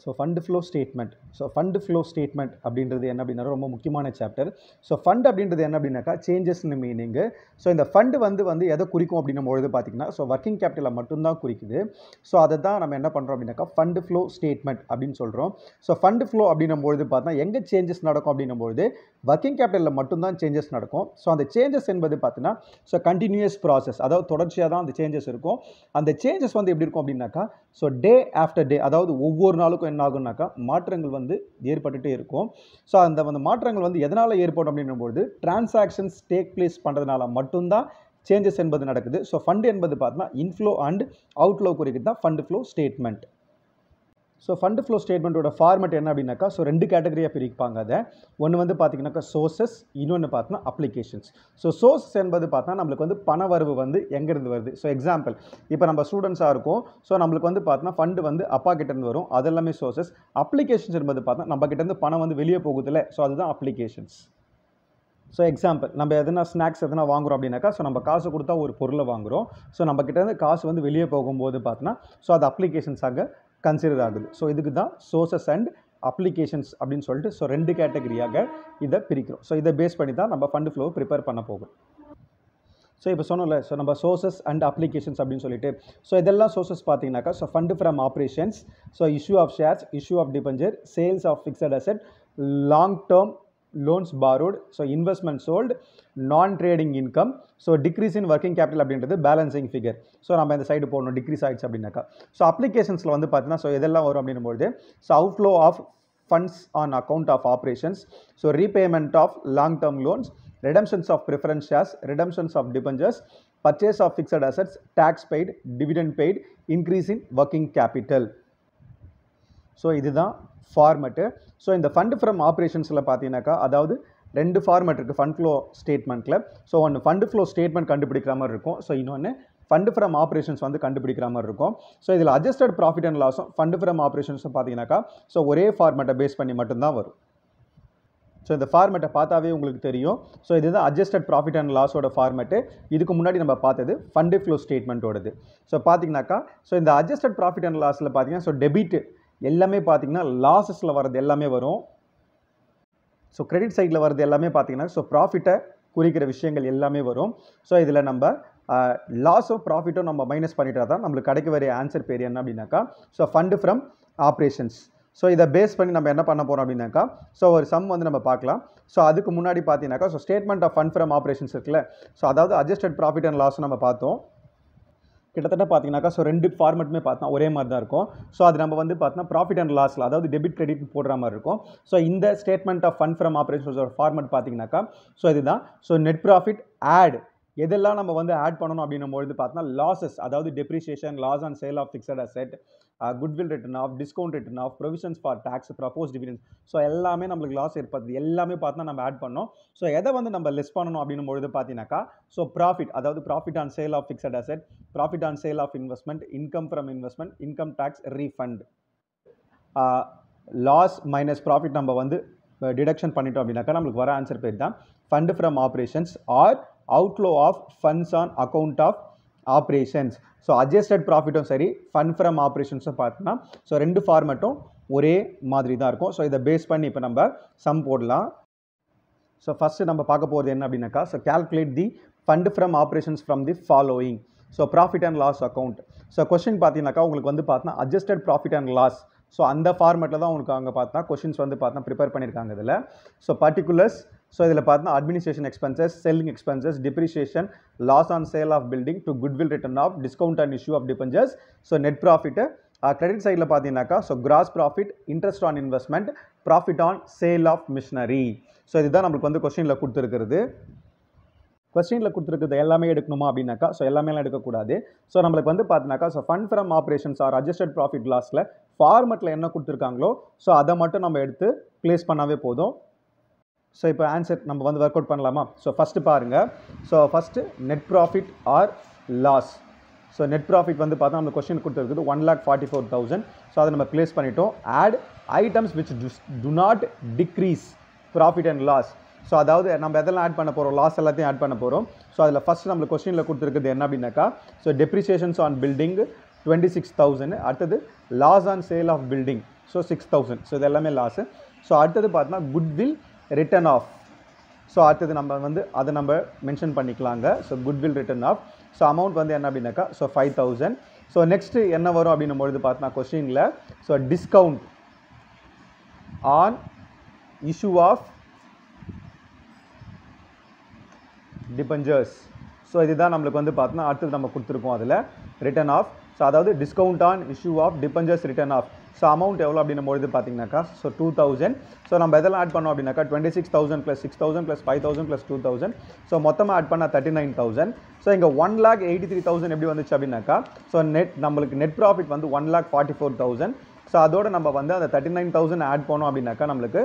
So fund flow statement. So fund flow statement அப்படின்றது என்ன அப்படின்னா ரொம்ப முக்கியமான சாப்டர். ஸோ ஃபண்ட் அப்படின்றது என்ன அப்படின்னாக்கா சேஞ்சஸ்னு மீனிங்கு. ஸோ இந்த ஃபண்டு வந்து எதை குறிக்கும் அப்படின்னும் பொழுது பார்த்தீங்கன்னா ஸோ ஒர்க்கிங் கேபிட்டலை மட்டும்தான் குறிக்குது. ஸோ அதை தான் நம்ம என்ன பண்ணுறோம் அப்படின்னாக்கா ஃபண்ட் ஃப்ளோ ஸ்டேட்மெண்ட் அப்படின்னு சொல்கிறோம். ஸோ ஃபண்ட் ஃப்ளோ அப்படின்னும் பொழுது பார்த்தா எங்கே சேஞ்சஸ் நடக்கும் அப்படின்னும் பொழுது ஒர்க்கிங் கேபிட்டலில் மட்டும்தான் சேஞ்சஸ் நடக்கும். ஸோ அந்த சேஞ்சஸ் என்பது பார்த்தீங்கன்னா ஸோ கண்டினியூஸ் ப்ராசஸ், அதாவது தொடர்ச்சியாக தான் அந்த சேஞ்சஸ் இருக்கும். அந்த சேஞ்சஸ் வந்து எப்படி இருக்கும் அப்படின்னாக்கா ஸோ டே ஆஃப்டர் டே, அதாவது ஒவ்வொரு நாளுக்கும் என்ன ஆகும்னாக்கா மாற்றங்கள் வந்து ஏற்பட்டுகிட்டே இருக்கும். ஸோ அந்த மாற்றங்கள் வந்து எதனால் ஏற்படும் அப்படின்னும்போது டிரான்சாக்ஷன்ஸ் டேக் பிளேஸ் பண்ணுறதுனால மட்டும்தான் சேஞ்சஸ் என்பது நடக்குது. ஸோ ஃபண்ட் என்பது பார்த்தீங்கன்னா இன்ஃப்ளோ அண்ட் அவுட்ஃப்ளோ குறிக்கிறது தான் fund flow statement. So fund flow ஸ்டேட்மெண்ட்டோட ஃபார்மெட் என்ன அப்படின்னாக்கா ஸோ 2 கேட்டகரியாக பிரிப்பாங்க. அதை ஒன்று வந்து பார்த்தீங்கன்னாக்கா சோர்சஸ், இன்னொன்று பார்த்தீங்கன்னா அப்ளிகேஷன்ஸ். ஸோ சோர்சஸ் என்பது பார்த்தா நம்மளுக்கு வந்து பண வரவு வந்து எங்கேருந்து வருது. ஸோ எக்ஸாம்பிள் இப்போ நம்ம ஸ்டூடெண்ட்ஸாக இருக்கும். ஸோ நம்மளுக்கு வந்து பார்த்தீங்கன்னா ஃபண்டு வந்து அப்பா கிட்டேருந்து வரும், அது எல்லாமே சோர்சஸ். அப்ளிகேஷன்ஸ் என்பது பார்த்தா நம்ம கிட்டேருந்து பணம் வந்து வெளியே போகுதுல்ல, ஸோ அதுதான் அப்ளிகேஷன்ஸ். ஸோ எக்ஸாம்பிள் நம்ம எதனா ஸ்நாக்ஸ் எதனா வாங்குகிறோம் அப்படின்னாக்கா ஸோ நம்ம காசு கொடுத்தா ஒரு பொருளை வாங்குகிறோம். ஸோ நம்ம கிட்டேருந்து காசு வந்து வெளியே போகும்போது பார்த்தோன்னா ஸோ அது அப்ளிகேஷன்ஸாக கன்சிடர் ஆகுது. ஸோ இதுக்கு தான் சோர்சஸ் அண்ட் அப்ளிகேஷன்ஸ் அப்படின்னு சொல்லிட்டு ஸோ 2 கேட்டகரியாக இதை பிரிக்கிறோம். ஸோ இதை பேஸ் பண்ணி தான் நம்ம ஃபண்ட் ஃப்ளோவை ப்ரிப்பேர் பண்ண போகிறோம். ஸோ இப்போ சொன்னோம்ல ஸோ நம்ம சோர்சஸ் அண்ட் அப்ளிகேஷன்ஸ் அப்படின்னு சொல்லிட்டு ஸோ இதெல்லாம் சோர்சஸ் பார்த்தீங்கன்னாக்கா so fund from operations, so issue of shares, issue of debenture, sales of fixed asset, long term loans borrowed, so investment sold, non-trading income, so decrease in working capital அப்படின்றது balancing figure. So நம்ம இந்த side போடணும் degrees ஆகிடுச்சு அப்படின்னாக்கா. So அப்ளிகேஷன்ஸில் வந்து பார்த்தீங்கன்னா so இதெல்லாம் வரும் அப்படின்னும்போது so outflow of funds on account of operations, so repayment of long term loans, redemptions of preference shares, redemptions of debentures, purchase of fixed assets, tax paid, dividend paid, increase in working capital. So இதுதான் format. So இந்த fund from ஆப்ரேஷன்ஸில் பார்த்தீங்கன்னாக்கா அதாவது 2 format இருக்குது fund flow ஸ்டேட்மெண்ட்டில். So ஒன்று fund flow statement கண்டுபிடிக்கிற மாதிரி இருக்கும். So இன்னொன்று ஃபண்ட் ஃப்ரம் ஆப்ரேஷன்ஸ் வந்து கண்டுபிடிக்கிற மாதிரி இருக்கும். ஸோ இதில் அட்ஜஸ்டட் ப்ராஃபிட் அண்ட் லாஸும் ஃபண்ட் ஃப்ரம் ஆப்ரேஷன்ஸும் பார்த்தீங்கன்னாக்கா ஸோ ஒரே ஃபார்மெட்டை பேஸ் பண்ணி மட்டும்தான் வரும். ஸோ இந்த ஃபார்மெட்டை பார்த்தாவே உங்களுக்கு தெரியும். ஸோ இதுதான் அட்ஜஸ்டட் ப்ராஃபிட் அண்ட் லாஸோட ஃபார்மெட்டு. இதுக்கு முன்னாடி நம்ம பார்த்தது ஃபண்ட் ஃப்ளோ ஸ்டேட்மெண்ட்டோடது. ஸோ பார்த்தீங்கன்னாக்கா ஸோ இந்த அட்ஜஸ்டட் ப்ராஃபிட் அண்ட் லாஸில் பார்த்தீங்கன்னா ஸோ டெபிட் எல்லாமே பார்த்தீங்கன்னா லாஸஸில் வர்றது எல்லாமே வரும். ஸோ கிரெடிட் சைடில் வர்றது எல்லாமே பார்த்தீங்கன்னா ஸோ ப்ராஃபிட்டை குறிக்கிற விஷயங்கள் எல்லாமே வரும். ஸோ இதில் நம்ம லாஸோ ப்ராஃபிட்டோ நம்ம மைனஸ் பண்ணிட்டா தான் நம்மளுக்கு கிடைக்க வர ஆன்சர் பேர் என்ன அப்படின்னாக்கா so fund from operations. So இதை பேஸ் பண்ணி நம்ம என்ன பண்ண போகிறோம் அப்படின்னாக்கா ஸோ ஒரு சம் வந்து நம்ம பார்க்கலாம். ஸோ அதுக்கு முன்னாடி பார்த்தீங்கன்னாக்கா so statement of fund from operations இருக்குல்ல, ஸோ அதாவது அட்ஜஸ்டட் ப்ராஃபிட் அண்ட் லாஸ் நம்ம பார்த்தோம். கிட்டத்தட்ட பார்த்தீங்கன்னாக்கா ஸோ 2 ஃபார்மெட்டுமே பார்த்தா ஒரே மாதிரி தான் இருக்கும். ஸோ அது நம்ம வந்து பார்த்தோன்னா ப்ராஃபிட் அண்ட் லாஸில் அதாவது டெபிட் கிரெடிட் போடுற மாதிரி இருக்கும். ஸோ இந்த ஸ்டேட்மெண்ட் ஆஃப் ஃபண்ட் ஃப்ரம் ஆப்ரேஷன்ஸோட ஃபார்மெட் பார்த்தீங்கன்னாக்கா ஸோ இதுதான். ஸோ நெட் ப்ராஃபிட் ஆட் எதெல்லாம் நம்ம வந்து ஆட் பண்ணணும் அப்படின்னும்போது பார்த்தோன்னா லாஸஸ், அதாவது depreciation, loss on sale of fixed asset, goodwill written off, discount written off, provisions for tax, proposed dividends, so எல்லாமே நம்மளுக்கு லாஸ் ஏற்படுது எல்லாமே பார்த்தா நம்ம ஆட் பண்ணோம். ஸோ எதை வந்து நம்ம லெஸ் பண்ணணும் அப்படின்னும்பொழுது பார்த்தீங்கன்னாக்கா ஸோ ப்ராஃபிட், அதாவது profit on sale of fixed asset, profit on sale of investment, income from investment, income tax refund, loss minus profit நம்ம வந்து டிடக்ஷன் பண்ணிட்டோம் அப்படின்னாக்கா நம்மளுக்கு வர ஆன்சர் பேர் தான் fund from operations or outflow of funds on account of operations. So adjusted ப்ராஃபிட்டும் சரி ஃபண்ட் ஃப்ரம் ஆப்ரேஷன்ஸும் பார்த்தோன்னா ஸோ 2 ஃபார்மெட்டும் ஒரே மாதிரி தான் இருக்கும். ஸோ இதை பேஸ் பண்ணி இப்போ நம்ம சம் போடலாம். ஸோ ஃபஸ்ட்டு நம்ம பார்க்க போகிறது என்ன அப்படின்னாக்கா so calculate the fund from operations from the following. So profit and loss account. So question பார்த்தீங்கன்னாக்கா உங்களுக்கு வந்து பார்த்தோன்னா adjusted profit and loss, so அந்த ஃபார்மெட்டில் தான் உங்களுக்கு அங்கே பார்த்தா கொஷின்ஸ் வந்து பார்த்தா ப்ரிப்பேர் பண்ணியிருக்காங்க இதில். ஸோ பர்டிகுலர்ஸ், ஸோ இதில் பார்த்தா administration expenses, selling expenses, depreciation, loss on sale of building, to goodwill written off, discount and issue of debentures, so net profit. Credit சைடில் பார்த்தீங்கன்னாக்கா so gross profit, interest on investment, profit on sale of machinery. So இதுதான் நம்மளுக்கு வந்து கொஸ்டினில் கொடுத்துருக்கிறது. கொஸ்டினில் கொடுத்துருக்குது எல்லாமே எடுக்கணுமா அப்படின்னாக்கா ஸோ எல்லாமேலாம் எடுக்கக்கூடாது. ஸோ நம்மளுக்கு வந்து பார்த்தீங்கன்னாக்கா so fund from operations or adjusted profit லாஸில் ஃபார்மெட்டில் என்ன கொடுத்துருக்காங்களோ ஸோ அதை மட்டும் நம்ம எடுத்து ப்ளேஸ் பண்ணாவே போதும். ஸோ இப்போ ஆன்சர் நம்ம வந்து ஒர்க் அவுட் பண்ணலாமா? ஸோ ஃபஸ்ட்டு பாருங்கள். So first net profit or loss. So net profit வந்து பார்த்தா நம்ம கொஸ்டின் கொடுத்துருக்குது 1,44,000. ஸோ அதை நம்ம ப்ளேஸ் பண்ணிட்டோம். Add items which do not decrease profit and loss. So அதாவது நம்ம எதெல்லாம் ஆட் பண்ண போகிறோம், லாஸ் எல்லாத்தையும் ஆட் பண்ண போகிறோம். ஸோ அதில் ஃபஸ்ட்டு நம்மளுக்கு கொஸ்டினில் கொடுத்துருக்குது என்ன அப்படின்னாக்கா ஸோ டெப்ரிசியேஷன்ஸ் ஆன் பில்டிங் 26,000. அடுத்தது loss on sale of building, so 6000. So இது எல்லாமே லாஸு. ஸோ அடுத்தது பார்த்தீங்கன்னா குட்வில் ரிட்டர்ன் ஆஃப். ஸோ அடுத்தது நம்ம வந்து அதை நம்ம மென்ஷன் பண்ணிக்கலாங்க. So goodwill return off. So amount வந்து என்ன அப்படின்னாக்கா ஸோ 5000. ஸோ நெக்ஸ்ட்டு என்ன வரும் அப்படின்னும் பொழுது பார்த்தீங்கன்னா கொஸ்டினில் so discount on issue of debentures. So இதுதான் நம்மளுக்கு வந்து பார்த்தோன்னா அடுத்தது நம்ம கொடுத்துருக்கோம் அதில் ரிட்டர்ன் ஆஃப். ஸோ அதாவது discount on issue of debentures return off. So amount எவ்வளோ அப்படின்னும் பொழுது பார்த்தீங்கன்னாக்கா ஸோ 2000. ஸோ நம்ம எதெல்லாம் ஆட் பண்ணோம் அப்படின்னாக்கா 26,000 + 6,000 + 5,000 + 2,000. ஸோ மொத்தமாக ஆட் பண்ணால் 39,000. ஸோ இங்கே 1,83,000 எப்படி வந்துச்சு அப்படின்னாக்கா ஸோ நம்மளுக்கு நெட் ப்ராஃபிட் வந்து 1,44,000. ஸோ அதோட நம்ம வந்து அந்த 39,000 ஆட் பண்ணோம் அப்படின்னாக்கா நம்மளுக்கு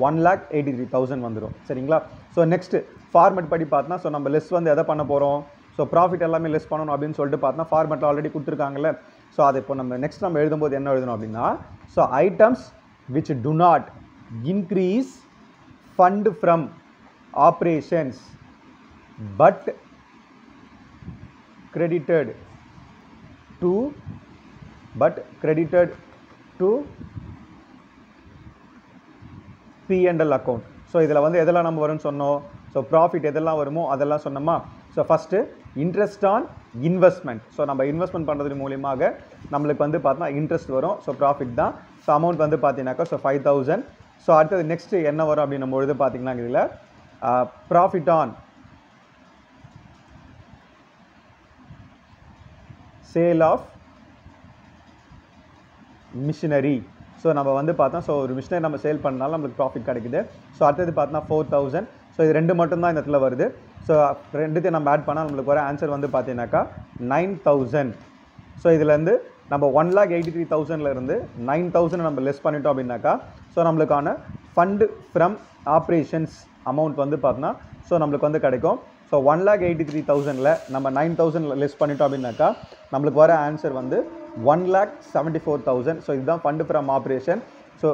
1,83,000 வந்துடும். சரிங்களா? ஸோ நெக்ஸ்ட்டு ஃபார்மெட் படி பார்த்தோன்னா ஸோ நம்ம லெஸ் வந்து எதை பண்ண போகிறோம்? ஸோ ப்ராஃபிட் எல்லாமே லெஸ் பண்ணணும் அப்படின்னு சொல்லிட்டு பார்த்தோன்னா ஃபார்மெட்டில் ஆல்ரெடி கொடுத்துருக்காங்கல்ல. ஸோ அதை இப்போ நம்ம நெக்ஸ்ட் நம்ம எழுதும்போது என்ன எழுதணும் அப்படின்னா so items which do not increase fund from operations but credited to P&L account. So இதில் வந்து எதெல்லாம் நம்ம வரும்னு சொன்னோம்? ஸோ ப்ராஃபிட் எதெல்லாம் வருமோ அதெல்லாம் சொன்னோமா? So first interest on investment. So நம்ம இன்வெஸ்ட்மெண்ட் பண்ணுறது மூலியமாக நம்மளுக்கு வந்து பார்த்தோன்னா இன்ட்ரெஸ்ட் வரும். ஸோ ப்ராஃபிட் தான். ஸோ அமௌண்ட் வந்து பார்த்தீங்கன்னாக்கா ஸோ 5000. ஸோ அடுத்தது நெக்ஸ்ட்டு என்ன வரும் அப்படின்னும் பொழுது பார்த்தீங்கன்னா இதில் profit on sale of machinery. So நம்ம வந்து பார்த்தோம் ஸோ ஒரு மிஷினரி நம்ம சேல் பண்ணாலும் நம்மளுக்கு ப்ராஃபிட் கிடைக்குது. ஸோ அடுத்தது பார்த்தோன்னா 4000. ஸோ இது ரெண்டு மட்டும்தான் இந்த இடத்துல வருது. ஸோ ரெண்டுத்தையும் நம்ம ஆட் பண்ணால் நம்மளுக்கு வர ஆன்சர் வந்து பார்த்தீங்கன்னாக்கா 9000. ஸோ இதுலேருந்து நம்ம 1,83,000 9,000 நம்ம லெஸ் பண்ணிட்டோம் அப்படின்னாக்கா ஸோ நம்மளுக்கான ஃபண்டு ஃப்ரம் ஆப்ரேஷன்ஸ் அமௌண்ட் வந்து பார்த்தோன்னா ஸோ நம்மளுக்கு வந்து கிடைக்கும். ஸோ 1,83,000 நம்ம 9,000 லெஸ் பண்ணிட்டோம் அப்படின்னாக்கா நம்மளுக்கு வர ஆன்சர் வந்து 1,74,000. ஸோ இதுதான் ஃபண்டு ஃப்ரம் ஆப்ரேஷன். ஸோ